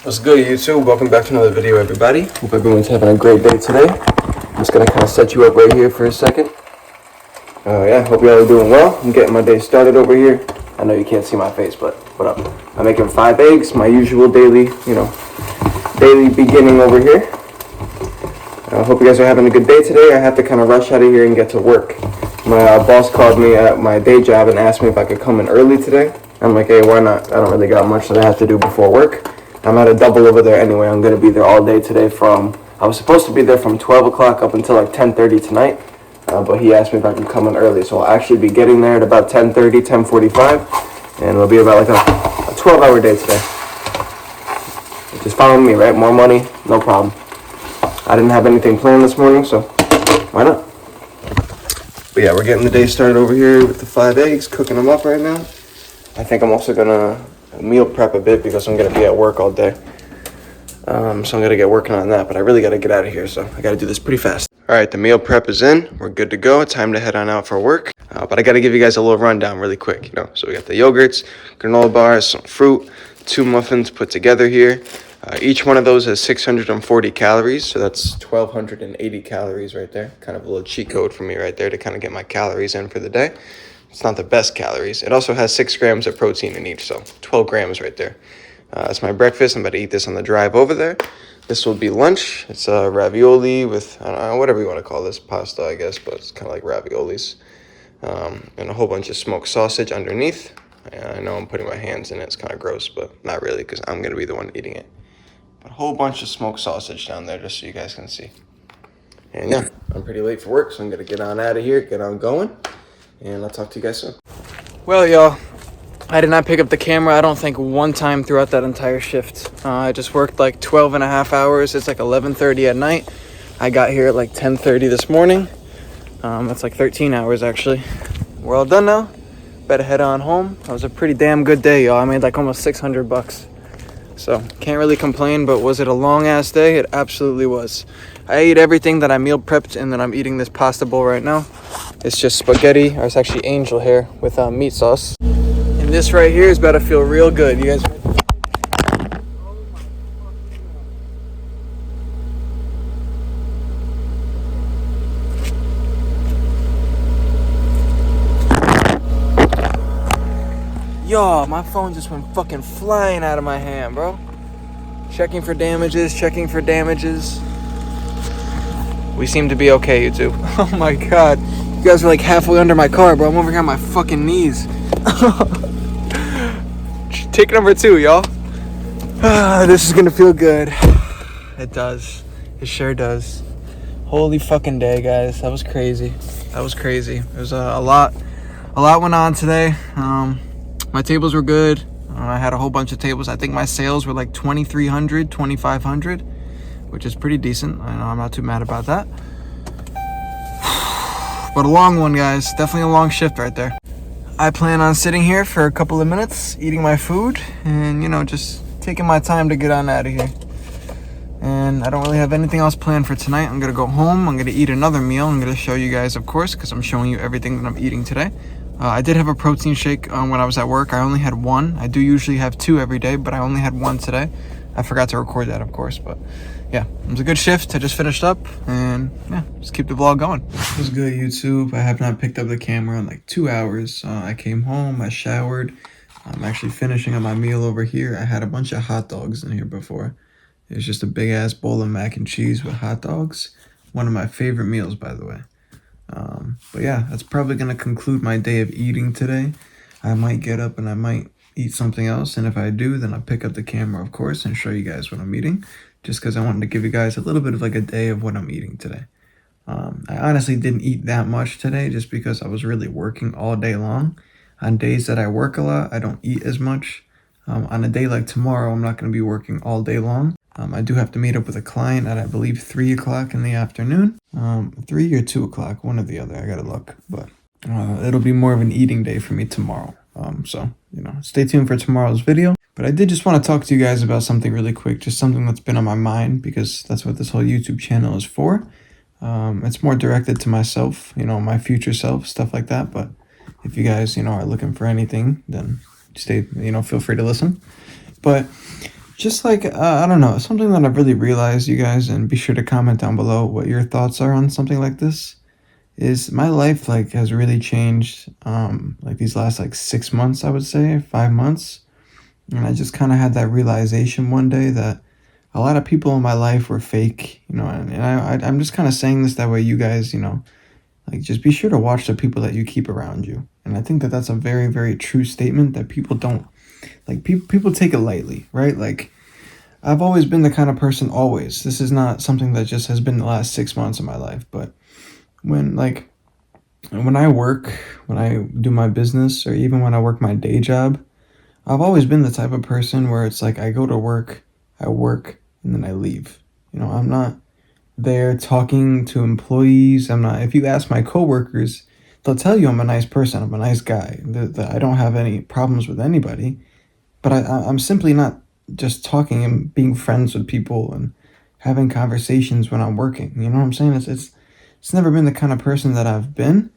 What's good, YouTube? Welcome back to another video, everybody. Hope everyone's having a great day today. I'm just gonna kind of set you up right here for a second. Yeah, hope y'all are doing well. I'm getting my day started over here. I know you can't see my face, but what up? I'm making 5 eggs, my usual daily beginning over here. I hope you guys are having a good day today. I have to kind of rush out of here and get to work. My boss called me at my day job and asked me if I could come in early today. I'm like, hey, why not? I don't really got much that I have to do before work. I'm at a double over there anyway. I'm going to be there all day today I was supposed to be there from 12 o'clock up until like 10:30 tonight. But he asked me if I could come in early. So I'll actually be getting there at about 10:30, 10:45. And it'll be about like a 12-hour day today. Just follow me, right? More money, no problem. I didn't have anything planned this morning, so why not? But yeah, we're getting the day started over here with the 5 eggs, cooking them up right now. I think I'm also going to meal prep a bit because I'm going to be at work all day. So I'm going to get working on that, but I really got to get out of here, so I got to do this pretty fast. All right, the meal prep is in. We're good to go. Time to head on out for work. But I got to give you guys a little rundown really quick, So we got the yogurts, granola bars, some fruit, 2 muffins put together here. Each one of those has 640 calories, so that's 1,280 calories right there. Kind of a little cheat code for me right there to kind of get my calories in for the day. It's not the best calories. It also has 6 grams of protein in each, so 12 grams right there. That's my breakfast. I'm about to eat this on the drive over there. This will be lunch. It's ravioli with, I don't know, whatever you want to call this, pasta, I guess, but it's kind of like raviolis. And a whole bunch of smoked sausage underneath. I know I'm putting my hands in it. It's kind of gross, but not really because I'm going to be the one eating it. But a whole bunch of smoked sausage down there just so you guys can see. And yeah, I'm pretty late for work, so I'm going to get on out of here, get on going. And I'll talk to you guys soon. Well, y'all, I did not pick up the camera, I don't think, one time throughout that entire shift. I just worked like 12 and a half hours. It's like 11:30 at night. I got here at like 10:30 this morning. That's like 13 hours, actually. We're all done now. Better head on home. That was a pretty damn good day, y'all. I made like almost $600. So, can't really complain, but was it a long-ass day? It absolutely was. I ate everything that I meal prepped, and then I'm eating this pasta bowl right now. It's just spaghetti, or it's actually angel hair with meat sauce. And this right here is about to feel real good. You guys ready? Yo, my phone just went fucking flying out of my hand, bro. Checking for damages. We seem to be okay, YouTube. Oh my god. You guys are like halfway under my car, bro. I'm over here on my fucking knees. Take number 2, y'all. This is gonna feel good. It does. It sure does. Holy fucking day, guys. That was crazy. There's a lot went on today. My tables were good. I had a whole bunch of tables. I think my sales were like 2,300, 2,500, which is pretty decent. I know, I'm not too mad about that. But a long one, guys. Definitely a long shift right there. I plan on sitting here for a couple of minutes, eating my food, and, just taking my time to get on out of here. And I don't really have anything else planned for tonight. I'm going to go home. I'm going to eat another meal. I'm going to show you guys, of course, because I'm showing you everything that I'm eating today. I did have a protein shake when I was at work. I only had 1. I do usually have 2 every day, but I only had 1 today. I forgot to record that, of course, but yeah, it was a good shift. I just finished up, and yeah, just keep the vlog going. What's good, YouTube? I have not picked up the camera in like 2 hours. I came home, I showered. I'm actually finishing up my meal over here. I had a bunch of hot dogs in here before. It was just a big ass bowl of mac and cheese with hot dogs. One of my favorite meals, by the way. But yeah, that's probably going to conclude my day of eating today. I might get up and I might eat something else, and if I do, then I'll pick up the camera, of course, and show you guys what I'm eating, just because I wanted to give you guys a little bit of like a day of what I'm eating today. I honestly didn't eat that much today just because I was really working all day long. On days that I work a lot, I don't eat as much. On a day like tomorrow, I'm not going to be working all day long. I do have to meet up with a client at, I believe, 3 o'clock in the afternoon. 3 or 2 o'clock, one or the other, I gotta look. But it'll be more of an eating day for me tomorrow. So, stay tuned for tomorrow's video. But I did just want to talk to you guys about something really quick, just something that's been on my mind, because that's what this whole YouTube channel is for. It's more directed to myself, my future self, stuff like that. But if you guys, are looking for anything, then feel free to listen. But Just like, I don't know, something that I've really realized, you guys, and be sure to comment down below what your thoughts are on something like this, is my life, like, has really changed, like, these last, like, 6 months, I would say, 5 months. And I just kind of had that realization one day that a lot of people in my life were fake, I'm just kind of saying this that way you guys, like, just be sure to watch the people that you keep around you. And I think that that's a very, very true statement that people don't, like, people take it lightly, right? Like, I've always been the kind of person, always. This is not something that just has been the last 6 months of my life, but when, like, when I work, when I do my business, or even when I work my day job, I've always been the type of person where it's like I go to work, I work, and then I leave. I'm not there talking to employees. I'm not. If you ask my coworkers, they'll tell you I'm a nice person. I'm a nice guy. That I don't have any problems with anybody. But I'm simply not just talking and being friends with people and having conversations when I'm working. You know what I'm saying? It's never been the kind of person that I've been.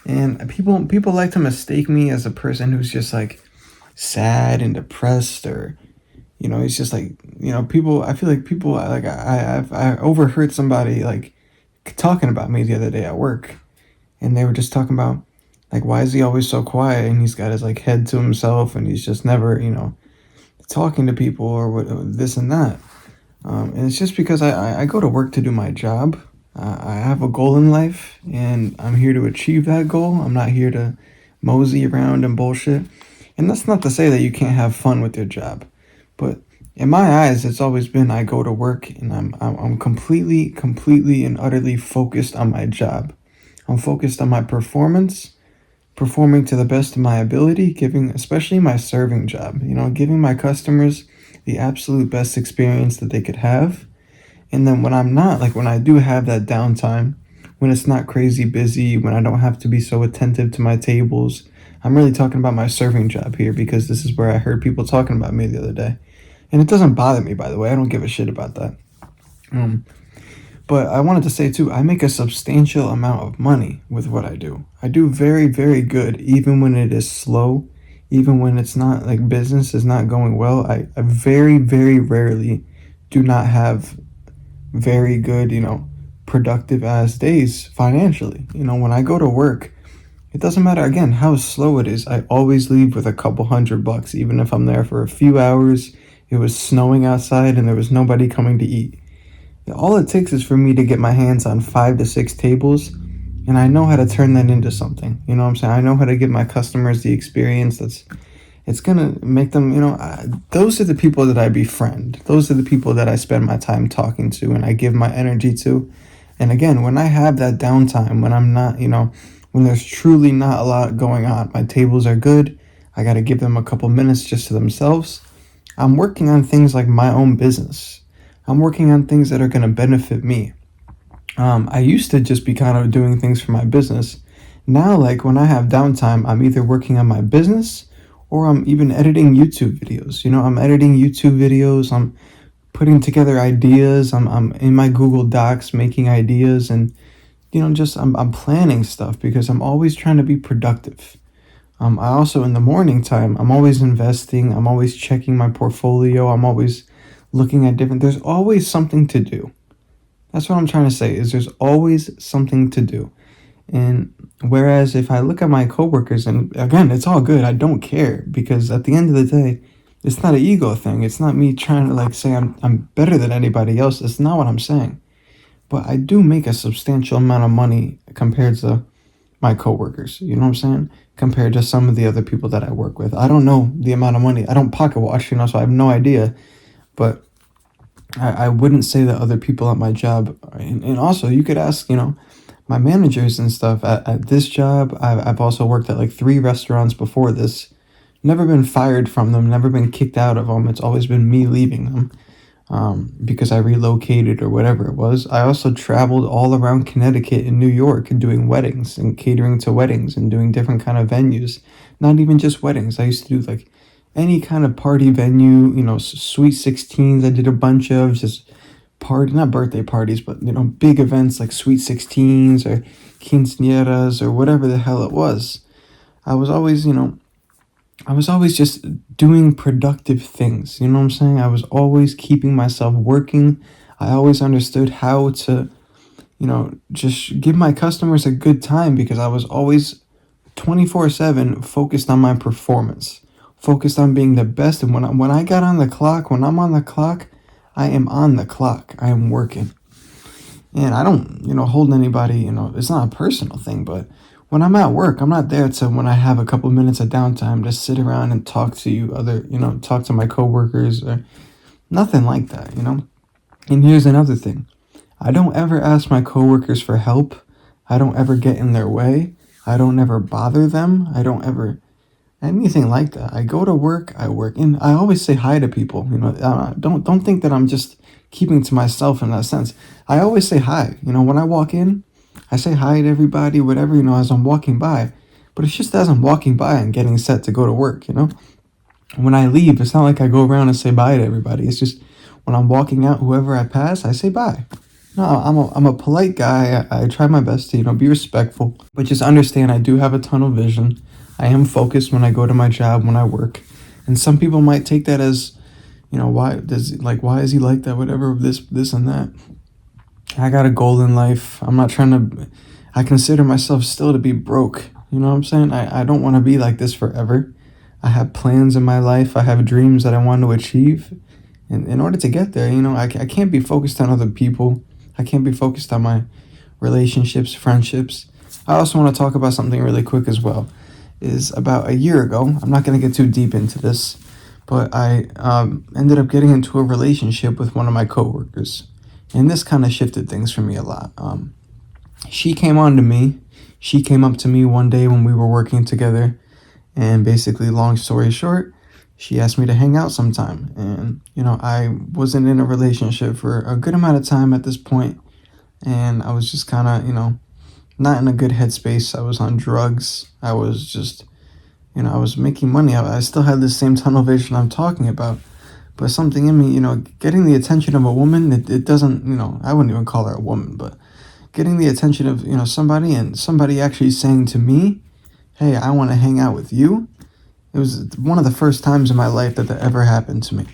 And people like to mistake me as a person who's just like sad and depressed, or it's just like, people. I feel like people, like, I overheard somebody, like, talking about me the other day at work, and they were just talking about, like, why is he always so quiet, and he's got his, like, head to himself, and he's just never, talking to people, or what, this and that. And it's just because I go to work to do my job. I have a goal in life, and I'm here to achieve that goal. I'm not here to mosey around and bullshit. And that's not to say that you can't have fun with your job, but in my eyes, it's always been I go to work and I'm completely and utterly focused on my job. I'm focused on my performance, performing to the best of my ability, giving, especially my serving job, giving my customers the absolute best experience that they could have. And then when I'm not, like, when I do have that downtime, when it's not crazy busy, when I don't have to be so attentive to my tables, I'm really talking about my serving job here, because this is where I heard people talking about me the other day. And it doesn't bother me, by the way. I don't give a shit about that. Um, but I wanted to say too, I make a substantial amount of money with what I do. I do very, very good, even when it is slow, even when it's not, like, business is not going well. I very, very rarely do not have very good, productive ass days financially. When I go to work, it doesn't matter, again, how slow it is. I always leave with a couple $100, even if I'm there for a few hours. It was snowing outside and there was nobody coming to eat. All it takes is for me to get my hands on 5 to 6 tables, and I know how to turn that into something. You know what I'm saying? I know how to give my customers the experience that's it's gonna make them. Those are the people that I befriend. Those are the people that I spend my time talking to and I give my energy to. And again, when I have that downtime, when I'm not, when there's truly not a lot going on, my tables are good. I got to give them a couple minutes just to themselves. I'm working on things like my own business. I'm working on things that are going to benefit me. I used to just be kind of doing things for my business. Now, like, when I have downtime, I'm either working on my business or I'm even editing YouTube videos. I'm editing YouTube videos. I'm putting together ideas. I'm in my Google Docs making ideas, and just I'm planning stuff because I'm always trying to be productive. I also, in the morning time, I'm always investing. I'm always checking my portfolio. I'm always looking at different. There's always something to do. That's what I'm trying to say. Is there's always something to do. And whereas if I look at my coworkers, and again, it's all good. I don't care, because at the end of the day, it's not an ego thing. It's not me trying to, like, say I'm better than anybody else. It's not what I'm saying. But I do make a substantial amount of money compared to my coworkers. You know what I'm saying? Compared to some of the other people that I work with. I don't know the amount of money. I don't pocket watch, so I have no idea. But I wouldn't say that other people at my job, and also you could ask, my managers and stuff at this job. I've also worked at like 3 restaurants before this. Never been fired from them, never been kicked out of them. It's always been me leaving them, because I relocated or whatever it was. I also traveled all around Connecticut and New York and doing weddings and catering to weddings and doing different kind of venues. Not even just weddings. I used to do, like, any kind of party venue, sweet 16s. I did a bunch of just not birthday parties, but, big events like sweet 16s or quinceañeras or whatever the hell it was. I was always, I was always just doing productive things. You know what I'm saying? I was always keeping myself working. I always understood how to, just give my customers a good time because I was always 24/7 focused on my performance, focused on being the best. And when I got on the clock, when I'm on the clock, I am on the clock. I am working. And I don't, hold anybody, it's not a personal thing, but when I'm at work, I'm not there to when I have a couple minutes of downtime to sit around and talk to talk to my coworkers or nothing like that. And here's another thing. I don't ever ask my coworkers for help. I don't ever get in their way. I don't ever bother them. I don't ever anything like that. I go to work, I work, and I always say hi to people. Don't think that I'm just keeping to myself in that sense. I always say hi. When I walk in, I say hi to everybody, whatever. As I'm walking by. But it's just as I'm walking by and getting set to go to work. When I leave, it's not like I go around and say bye to everybody. It's just when I'm walking out, whoever I pass, I say bye. No, I'm a polite guy. I try my best to be respectful, but just understand I do have a tunnel vision. I am focused when I go to my job, when I work, and some people might take that as, why is he like that? Whatever, this and that. I got a goal in life. I'm not trying to. I consider myself still to be broke. You know what I'm saying? I don't want to be like this forever. I have plans in my life. I have dreams that I want to achieve. And in order to get there, I can't be focused on other people. I can't be focused on my relationships, friendships. I also want to talk about something really quick as well. Is about a year ago. I'm not going to get too deep into this, but I ended up getting into a relationship with one of my coworkers, and this kind of shifted things for me a lot. She came on to me. She came up to me one day when we were working together, and basically, long story short, she asked me to hang out sometime. And, I wasn't in a relationship for a good amount of time at this point, and I was just kind of, not in a good headspace. I was on drugs. I was just, I was making money. I still had the same tunnel vision I'm talking about. But something in me, getting the attention of a woman, it doesn't, I wouldn't even call her a woman, but getting the attention of, somebody and somebody actually saying to me, hey, I want to hang out with you. It was one of the first times in my life that ever happened to me.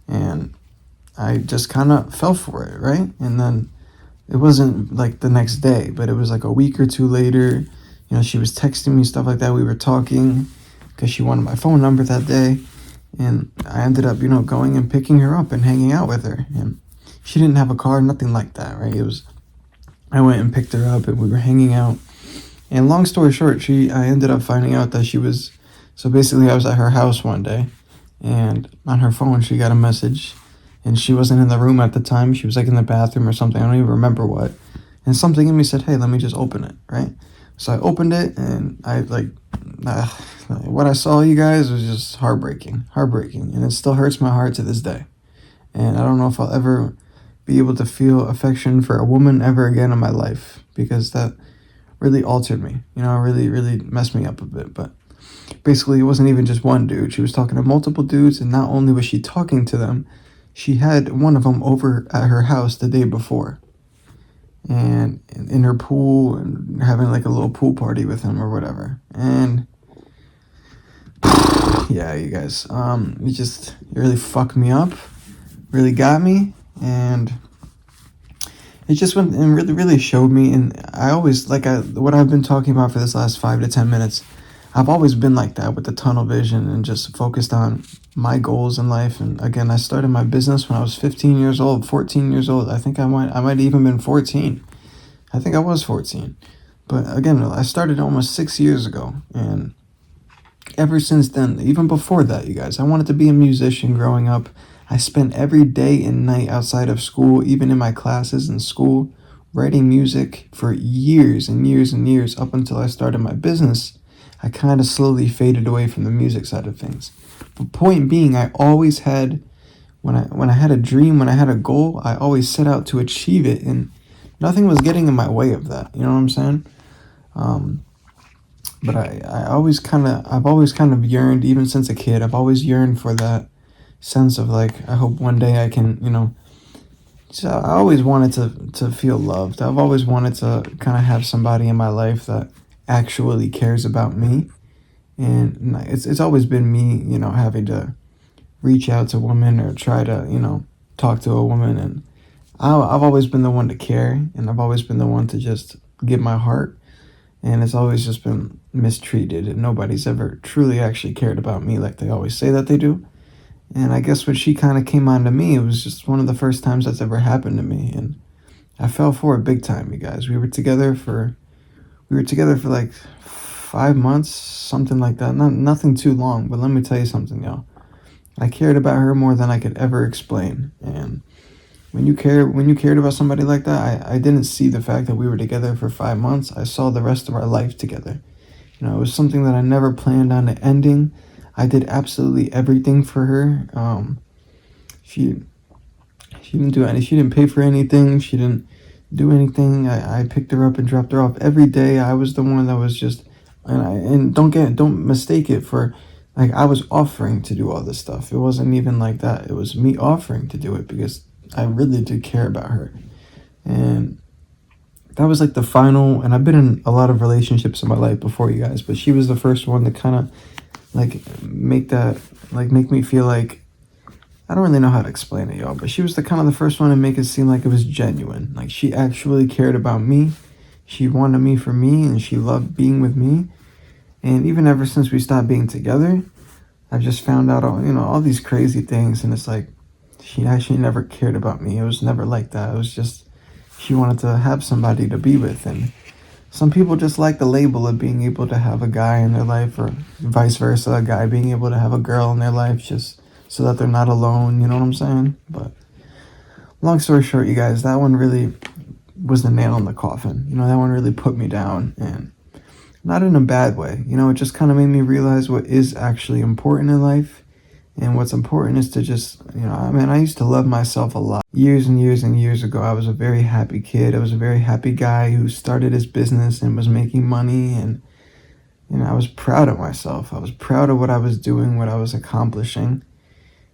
And I just kind of fell for it, right? And then it wasn't like the next day, but it was like a week or two later. She was texting me, stuff like that. We were talking because she wanted my phone number that day. And I ended up, going and picking her up and hanging out with her. And she didn't have a car, nothing like that, right? I went and picked her up and we were hanging out. And long story short, I ended up finding out that so basically I was at her house one day and on her phone she got a message. And she wasn't in the room at the time. She was like in the bathroom or something. I don't even remember what. And something in me said, hey, let me just open it, right? So I opened it and what I saw, you guys, was just heartbreaking. And it still hurts my heart to this day. And I don't know if I'll ever be able to feel affection for a woman ever again in my life because that really altered me. Really, really messed me up a bit. But basically, it wasn't even just one dude. She was talking to multiple dudes. And not only was she talking to them, she had one of them over at her house the day before and in her pool and having like a little pool party with him or whatever. And yeah, you guys, it really fucked me up, really got me. And it just went and really, really showed me. And I always, what I've been talking about for this last 5 to 10 minutes, I've always been like that with the tunnel vision and just focused on my goals in life. And again, I started my business when I was 15 years old, 14 years old. I think I might even been 14. I think I was 14. But again, I started almost 6 years ago. And ever since then, even before that, you guys, I wanted to be a musician growing up. I spent every day and night outside of school, even in my classes in school, writing music for years and years and years up until I started my business. I kind of slowly faded away from the music side of things. But point being, I always had, when I had a dream, when I had a goal, I always set out to achieve it, and nothing was getting in my way of that. You know what I'm saying? But I've always kind of yearned, even since a kid, I've always yearned for that sense of I hope one day I can, so I always wanted to feel loved. I've always wanted to kind of have somebody in my life that actually cares about me And it's always been me, having to reach out to women or try to, talk to a woman. And I've always been the one to care, and I've always been the one to just give my heart. And it's always just been mistreated, and nobody's ever truly actually cared about me like they always say that they do. And I guess when she kind of came on to me, it was just one of the first times that's ever happened to me, and I fell for it big time, you guys. We were together for like 5 months, something like that. Nothing too long, but let me tell you something, y'all. I cared about her more than I could ever explain. And when you cared about somebody like that, I didn't see the fact that we were together for 5 months. I saw the rest of our life together. It was something that I never planned on it ending. I did absolutely everything for her. She didn't do any. She didn't pay for anything. She didn't do anything. I picked her up and dropped her off every day. I was the one that was just, and don't mistake it for, like, I was offering to do all this stuff. It wasn't even like that. It was me offering to do it because I really did care about her. And that was like the final, and I've been in a lot of relationships in my life before, you guys, but she was the first one to kind of like make me feel like, I don't really know how to explain it, y'all, but she was the kind of the first one to make it seem like it was genuine. Like, she actually cared about me. She wanted me for me, and she loved being with me. And even ever since we stopped being together, I've just found out all these crazy things, and it's like, she actually never cared about me. It was never like that. It was just, she wanted to have somebody to be with. And some people just like the label of being able to have a guy in their life, or vice versa, a guy being able to have a girl in their life just so that they're not alone, you know what I'm saying? But long story short, you guys, that one really was the nail in the coffin. That one really put me down, and not in a bad way. It just kind of made me realize what is actually important in life. And what's important is to just, I used to love myself a lot. Years and years and years ago, I was a very happy kid. I was a very happy guy who started his business and was making money. And, I was proud of myself. I was proud of what I was doing, what I was accomplishing.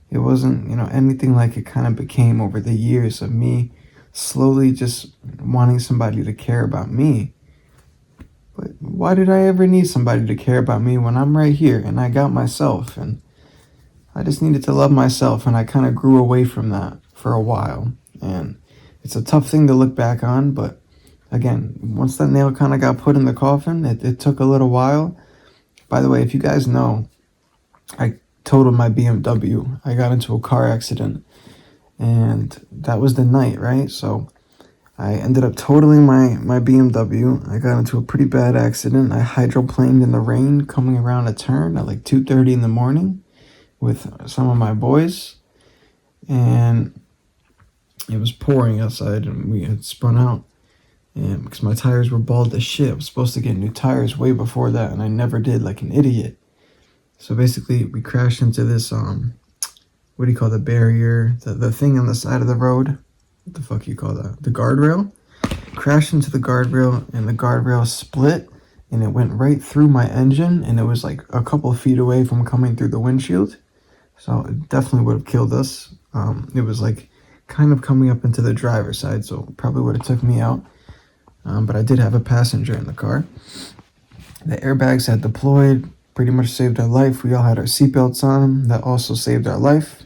It wasn't, anything like it kind of became over the years of me slowly just wanting somebody to care about me. But why did I ever need somebody to care about me when I'm right here and I got myself? And I just needed to love myself, and I kind of grew away from that for a while. And it's a tough thing to look back on, but again, once that nail kind of got put in the coffin, it took a little while. By the way, if you guys know, I totaled my BMW. I got into a car accident, and that was the night, right? So I ended up totaling my BMW. I got into a pretty bad accident. I hydroplaned in the rain coming around a turn at like 2:30 in the morning with some of my boys, and it was pouring outside, and we had spun out, and because my tires were bald as shit. I was supposed to get new tires way before that, and I never did, like an idiot. So basically, we crashed into this what do you call the barrier, the thing on the side of the road? What the fuck you call that? The guardrail. Crashed into the guardrail, and the guardrail split, and it went right through my engine, and it was like a couple of feet away from coming through the windshield. So it definitely would have killed us. It was like kind of coming up into the driver's side, so it probably would have took me out. But I did have a passenger in the car. The airbags had deployed, pretty much saved our life. We all had our seatbelts on. That also saved our life.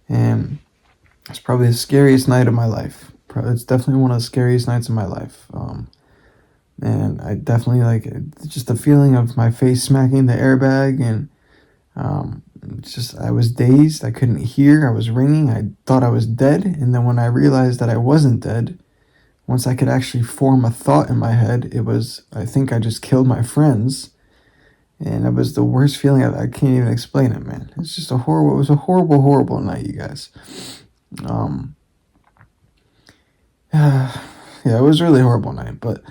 And it's probably the scariest night of my life. It's definitely one of the scariest nights of my life. And I definitely just the feeling of my face smacking the airbag, and I was dazed. I couldn't hear. I was ringing. I thought I was dead. And then when I realized that I wasn't dead, once I could actually form a thought in my head, it was, I think I just killed my friends. And it was the worst feeling. I can't even explain it, man. It's just it was a horrible, horrible night, you guys. Yeah, it was a really horrible night. But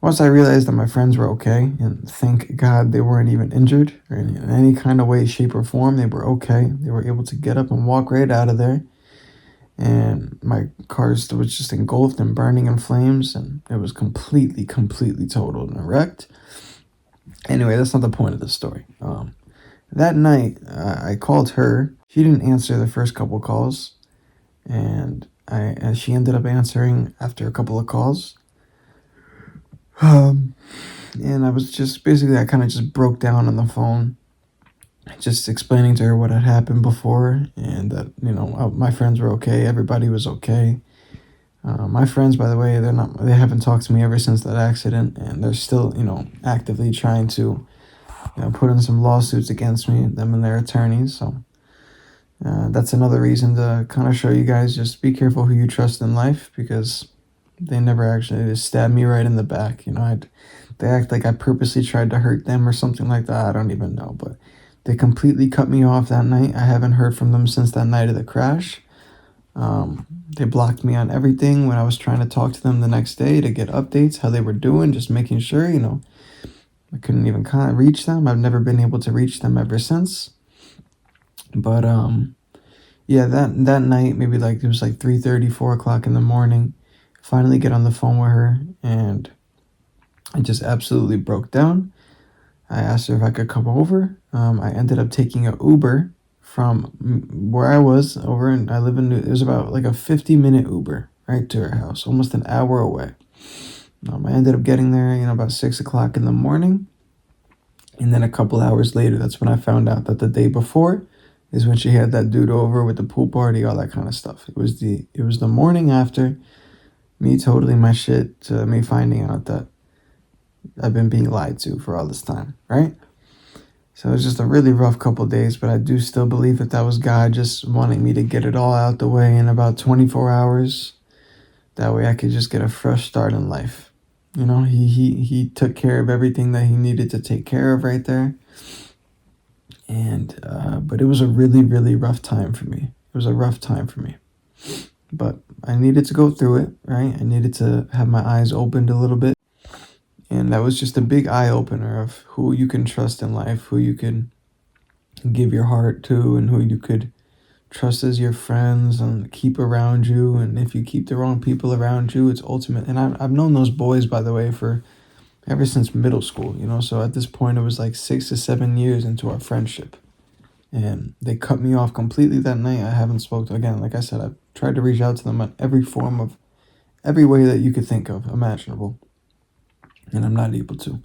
once I realized that my friends were okay, and thank God they weren't even injured or in any kind of way, shape, or form, they were okay. They were able to get up and walk right out of there. And my car was just engulfed and burning in flames, and it was completely, completely totaled and wrecked. Anyway, that's not the point of the story. That night, I called her. She didn't answer the first couple calls, and she ended up answering after a couple of calls. Um, and I was just basically, I kind of just broke down on the phone, just explaining to her what had happened before, and that, my friends were okay, everybody was okay. My friends, by the way, they haven't talked to me ever since that accident, and they're still, actively trying to, put in some lawsuits against me, them and their attorneys. So that's another reason to kind of show you guys, just be careful who you trust in life, because they never actually just stabbed me right in the back. They act like I purposely tried to hurt them or something like that. I don't even know, but they completely cut me off that night. I haven't heard from them since that night of the crash. They blocked me on everything when I was trying to talk to them the next day to get updates, how they were doing, just making sure, I couldn't even kind of reach them. I've never been able to reach them ever since. But yeah, that night, maybe like it was like 3:30, 4 o'clock in the morning. Finally get on the phone with her, and I just absolutely broke down. I asked her if I could come over. I ended up taking a Uber from where I was over, and I live in. It was about like a 50-minute Uber right to her house, almost an hour away. I ended up getting there, about 6 o'clock in the morning, and then a couple hours later, that's when I found out that the day before is when she had that dude over with the pool party, all that kind of stuff. It was the morning after me totaling my shit to me finding out that I've been being lied to for all this time, right? So it was just a really rough couple days, but I do still believe that was God just wanting me to get it all out the way in about 24 hours. That way I could just get a fresh start in life. He took care of everything that he needed to take care of right there. And but it was a really, really rough time for me. It was a rough time for me. But I needed to go through it, right? I needed to have my eyes opened a little bit. And that was just a big eye opener of who you can trust in life, who you can give your heart to, and who you could trust as your friends and keep around you. And if you keep the wrong people around you, it's ultimate. And I've known those boys, by the way, for ever since middle school, So at this point, it was like 6 to 7 years into our friendship. And they cut me off completely that night. I haven't spoken again. Like I said, I've tried to reach out to them on every way that you could think of, imaginable. And I'm not able to.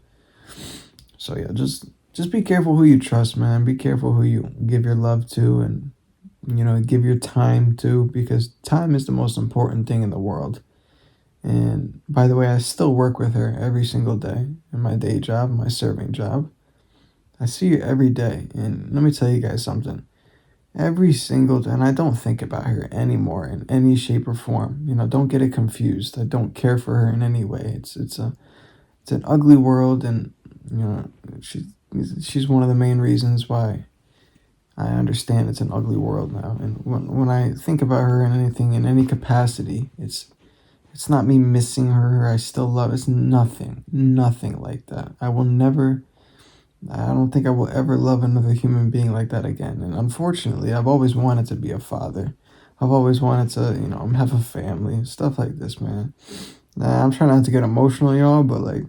So yeah, just be careful who you trust, man. Be careful who you give your love to, and give your time to, because time is the most important thing in the world. And by the way, I still work with her every single day in my day job, my serving job. I see her every day, and let me tell you guys something. Every single day, and I don't think about her anymore in any shape or form. Don't get it confused. I don't care for her in any way. It's an ugly world, and she she's one of the main reasons why I understand it's an ugly world now. And when I think about her in anything, in any capacity, it's not me missing her. I still love. It's nothing like that. I don't think I will ever love another human being like that again. And unfortunately, I've always wanted to be a father. I've always wanted to, have a family, stuff like this, man. I'm trying not to get emotional, y'all, but like,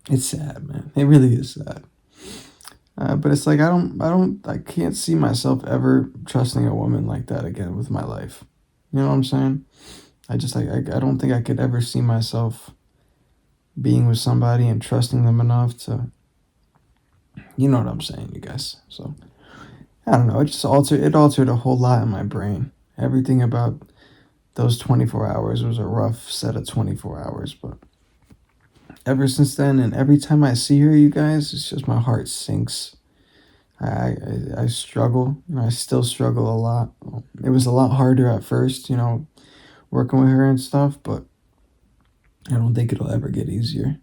it's sad, man. It really is sad. But it's like I can't see myself ever trusting a woman like that again with my life. You know what I'm saying? I don't think I could ever see myself being with somebody and trusting them enough to, you know what I'm saying, you guys. So I don't know. It altered a whole lot in my brain. Everything about those 24 hours was a rough set of 24 hours, but ever since then, and every time I see her, you guys, it's just my heart sinks. I struggle. I still struggle a lot. It was a lot harder at first, working with her and stuff, but I don't think it'll ever get easier.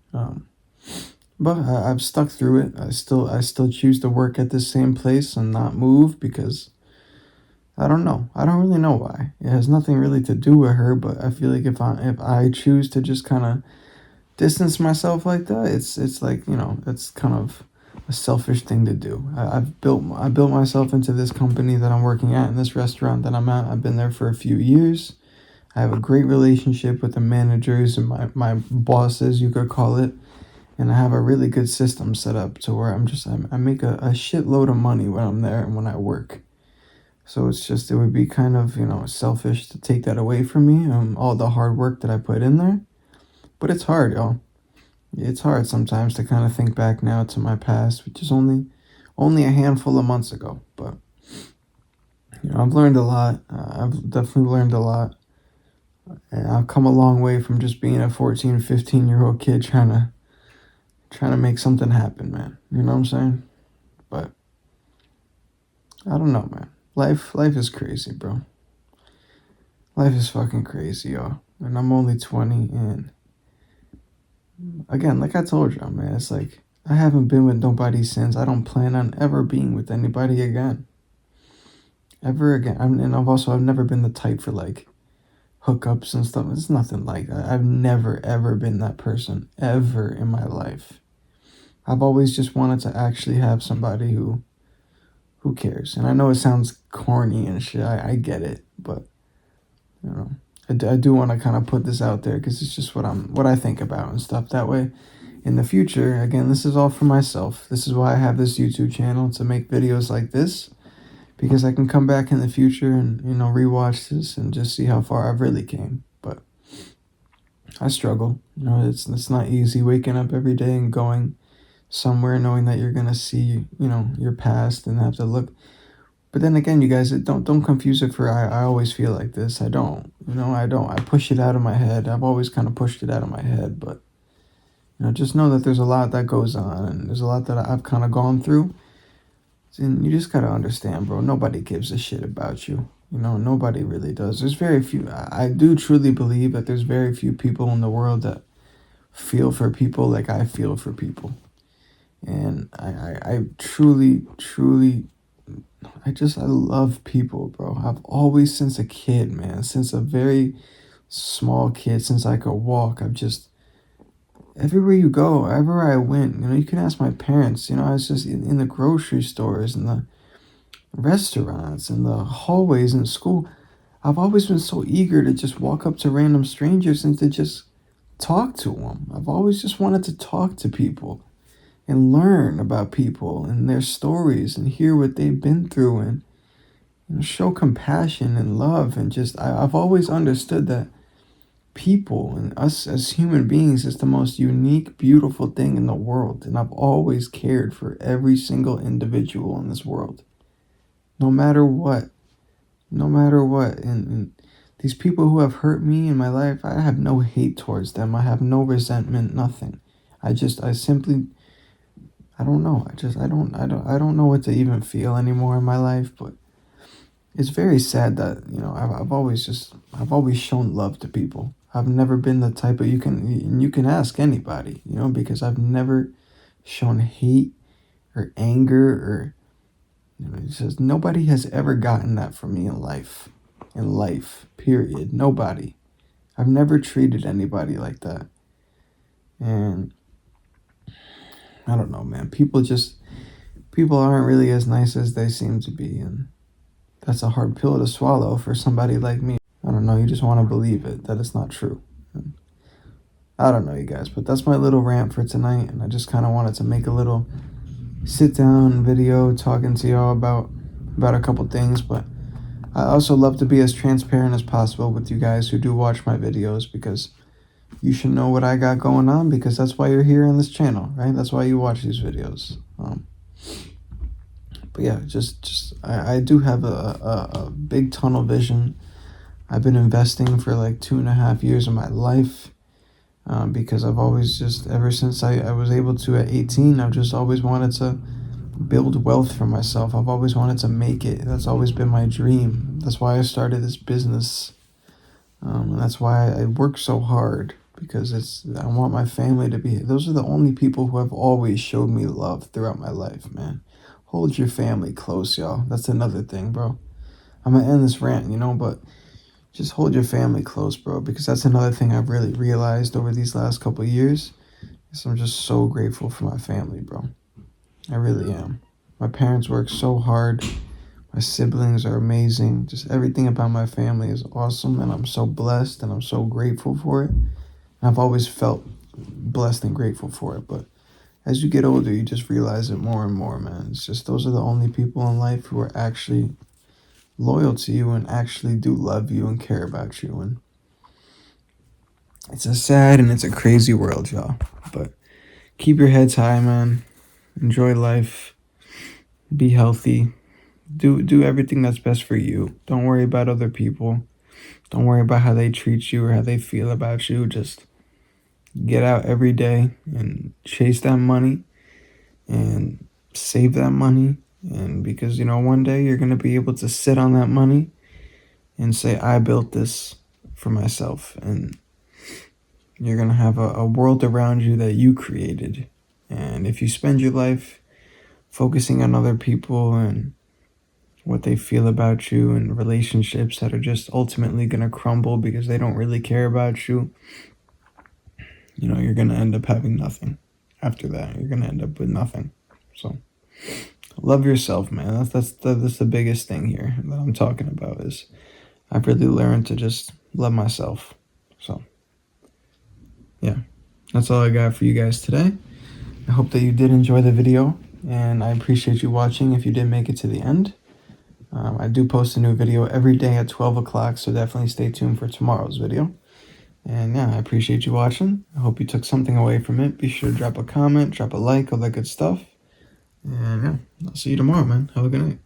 But I've stuck through it. I still choose to work at the same place and not move because I don't know. I don't really know why. It has nothing really to do with her, but I feel like if I choose to just kind of distance myself like that, it's like, it's kind of a selfish thing to do. I built myself into this company that I'm working at, in this restaurant that I'm at. I've been there for a few years. I have a great relationship with the managers and my bosses, you could call it. And I have a really good system set up to where I make a shitload of money when I'm there and when I work. So it would be kind of, selfish to take that away from me, all the hard work that I put in there. But it's hard, y'all. It's hard sometimes to kind of think back now to my past, which is only a handful of months ago. But I've learned a lot. I've definitely learned a lot, and I've come a long way from just being a 14, 15-year-old kid trying to make something happen, man. You know what I'm saying? But I don't know, man. Life is crazy, bro. Life is fucking crazy, y'all. And I'm only 20, and again, like I told y'all, man, it's like I haven't been with nobody since. I don't plan on ever being with anybody again. Ever again. And I've never been the type for like hookups and stuff. It's nothing like that. I've never ever been that person ever in my life. I've always just wanted to actually have somebody who cares. And I know it sounds corny and shit. I get it, but you know, I do want to kind of put this out there because it's just what I think about and stuff. That way, in the future, again, this is all for myself. This is why I have this YouTube channel, to make videos like this, because I can come back in the future and rewatch this and just see how far I've really came. But I struggle. It's not easy waking up every day and going somewhere knowing that you're gonna see your past and have to look. But then again, you guys, don't confuse it for I always feel like this. I don't. I don't. I push it out of my head. I've always kind of pushed it out of my head, but just know that there's a lot that goes on, and there's a lot that I've kind of gone through. And you just gotta understand, bro. Nobody gives a shit about you. Nobody really does. There's very few. I do truly believe that there's very few people in the world that feel for people like I feel for people. And I truly, truly, I love people, bro. I've always, since a kid, man, since a very small kid, since I could walk, I've just, everywhere you go, everywhere I went, you can ask my parents, I was just in the grocery stores and the restaurants and the hallways in school. I've always been so eager to just walk up to random strangers and to just talk to them. I've always just wanted to talk to people and learn about people and their stories and hear what they've been through and show compassion and love. And just I've always understood that people and us as human beings is the most unique, beautiful thing in the world. And I've always cared for every single individual in this world, no matter what. No matter what. And these people who have hurt me in my life, I have no hate towards them. I have no resentment, nothing. I simply, I don't know. I don't know what to even feel anymore in my life. But it's very sad that I've always shown love to people. I've never been the type of, you can ask anybody, because I've never shown hate or anger or it says nobody has ever gotten that from me in life. In life, period. Nobody. I've never treated anybody like that. And I don't know, man. People aren't really as nice as they seem to be, and that's a hard pill to swallow for somebody like me. I don't know, you just want to believe it, that it's not true. And I don't know, you guys, but that's my little rant for tonight, and I just kind of wanted to make a little sit down video talking to y'all about a couple things. But I also love to be as transparent as possible with you guys who do watch my videos, because you should know what I got going on, because that's why you're here on this channel, right? That's why you watch these videos. But yeah, I do have a big tunnel vision. I've been investing for like 2.5 years of my life, because I've always ever since I was able to at 18, I've just always wanted to build wealth for myself. I've always wanted to make it. That's always been my dream. That's why I started this business. And that's why I work so hard, because I want my family to be, those are the only people who have always showed me love throughout my life, man. Hold your family close, y'all. That's another thing, bro. I'm gonna end this rant, but just hold your family close, bro, because that's another thing I've really realized over these last couple of years. Is I'm just so grateful for my family, bro. I really am. My parents work so hard. My siblings are amazing. Just everything about my family is awesome, and I'm so blessed, and I'm so grateful for it. And I've always felt blessed and grateful for it, but as you get older, you just realize it more and more, man. It's just those are the only people in life who are actually loyal to you and actually do love you and care about you. And it's a sad and it's a crazy world, y'all. But keep your heads high, man. Enjoy life. Be healthy. Do everything that's best for you. Don't worry about other people. Don't worry about how they treat you or how they feel about you. Just get out every day and chase that money and save that money. And because, one day you're going to be able to sit on that money and say, I built this for myself. And you're going to have a world around you that you created. And if you spend your life focusing on other people and what they feel about you and relationships that are just ultimately going to crumble because they don't really care about you, you're going to end up having nothing after that. You're going to end up with nothing. So love yourself, man. That's the biggest thing here that I'm talking about is I've really learned to just love myself. So yeah, that's all I got for you guys today. I hope that you did enjoy the video, and I appreciate you watching if you did make it to the end. I do post a new video every day at 12 o'clock, so definitely stay tuned for tomorrow's video. And yeah, I appreciate you watching. I hope you took something away from it. Be sure to drop a comment, drop a like, all that good stuff. And yeah, I'll see you tomorrow, man. Have a good night.